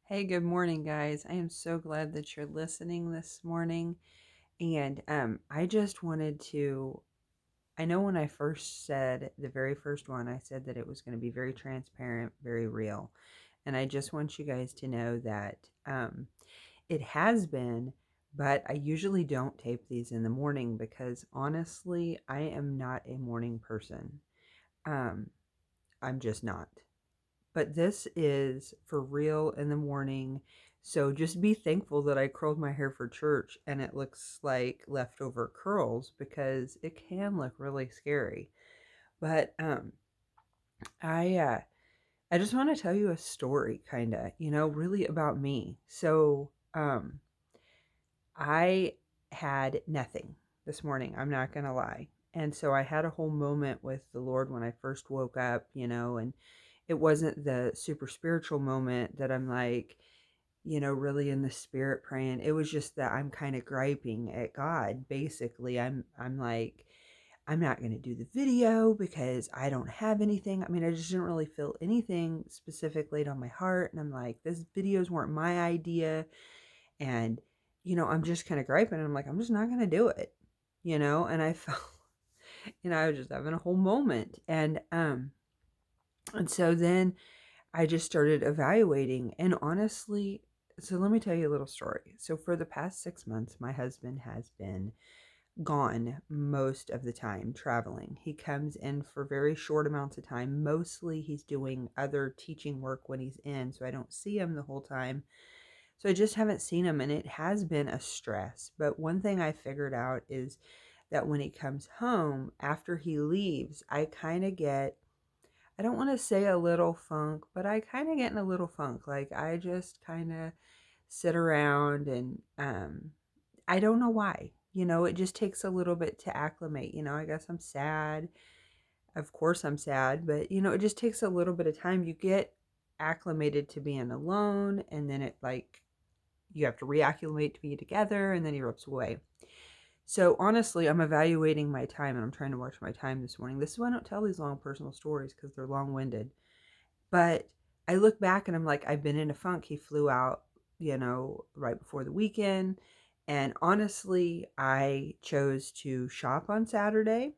Hey, good morning, guys. I am so glad that you're listening this morning. And I just wanted to. I know when I first said the very first one, I said that it was going to be very transparent, very real. And I just want you guys to know that it has been, but I usually don't tape these in the morning because honestly, I am not a morning person. Um, I'm just not. But this is for real in the morning. So just be thankful that I curled my hair for church and it looks like leftover curls because it can look really scary. But I uh I just want to tell you a story kind of, really about me. So, I had nothing this morning. I'm not going to lie. And so I had a whole moment with the Lord when I first woke up, and it wasn't the super spiritual moment that I'm like, really in the spirit praying. It was just that I'm kind of griping at God. Basically, I'm like, I'm not going to do the video because I don't have anything. I mean, I just didn't really feel anything specific laid on my heart. And I'm like, these videos weren't my idea. And, I'm just kind of griping. And I'm like, I'm just not going to do it, and I felt, I was just having a whole moment. And so then I just started evaluating. And honestly, so let me tell you a little story. So for the past 6 months, my husband has been gone most of the time traveling. He comes in for very short amounts of time. Mostly he's doing other teaching work when he's in, so I don't see him the whole time. So I just haven't seen him, and it has been a stress. But one thing I figured out is that when he comes home, after he leaves, I kind of get, I don't want to say a little funk, but I kind of get in a little funk. Like I just kind of sit around and I don't know why. It just takes a little bit to acclimate. I guess I'm sad. Of course I'm sad, but it just takes a little bit of time. You get acclimated to being alone, and then it like you have to reacclimate to be together, and then he rips away. So honestly, I'm evaluating my time and I'm trying to watch my time this morning. This is why I don't tell these long personal stories because they're long winded. But I look back and I'm like, I've been in a funk. He flew out, right before the weekend. And honestly, I chose to shop on Saturday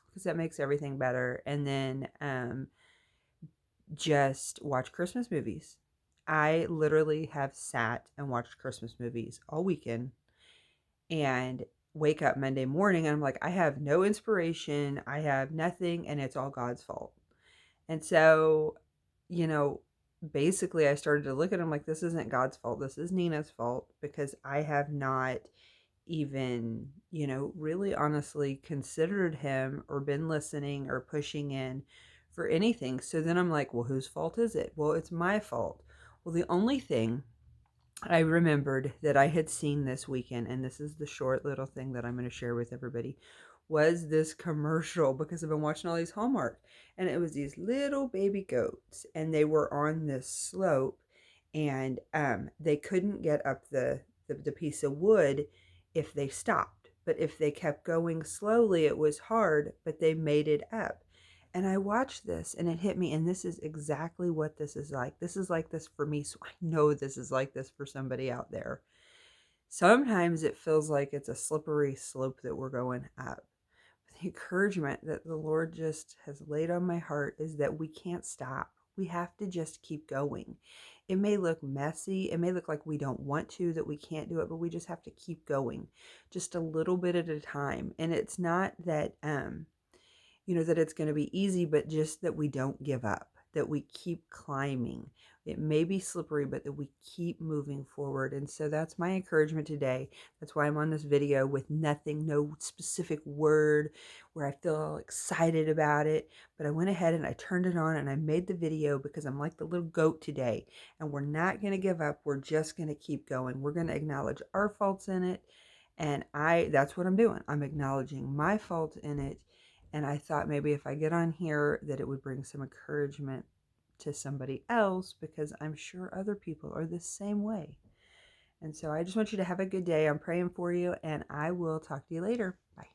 because that makes everything better. And then just watch Christmas movies. I literally have sat and watched Christmas movies all weekend and wake up Monday morning and I'm like, I have no inspiration. I have nothing. And it's all God's fault. And so, you know, basically I started to look at him like, this isn't God's fault. This is Nina's fault because I have not even, really honestly considered him or been listening or pushing in for anything. So then I'm like, well, whose fault is it? Well, it's my fault. Well, the only thing I remembered that I had seen this weekend, and this is the short little thing that I'm going to share with everybody, was this commercial because I've been watching all these Hallmark, and it was these little baby goats, and they were on this slope, and they couldn't get up the piece of wood if they stopped, but if they kept going slowly, it was hard, but they made it up. And I watched this and it hit me. And this is exactly what this is like. This is like this for me. So I know this is like this for somebody out there. Sometimes it feels like it's a slippery slope that we're going up. The encouragement that the Lord just has laid on my heart is that we can't stop. We have to just keep going. It may look messy. It may look like we don't want to, that we can't do it, but we just have to keep going just a little bit at a time. And it's not that, that it's going to be easy, but just that we don't give up, that we keep climbing. It may be slippery, but that we keep moving forward. And so that's my encouragement today. That's why I'm on this video with nothing, no specific word where I feel excited about it. But I went ahead and I turned it on and I made the video because I'm like the little goat today. And we're not going to give up. We're just going to keep going. We're going to acknowledge our faults in it. And that's what I'm doing. I'm acknowledging my fault in it. And I thought maybe if I get on here that it would bring some encouragement to somebody else because I'm sure other people are the same way. And so I just want you to have a good day. I'm praying for you and I will talk to you later. Bye.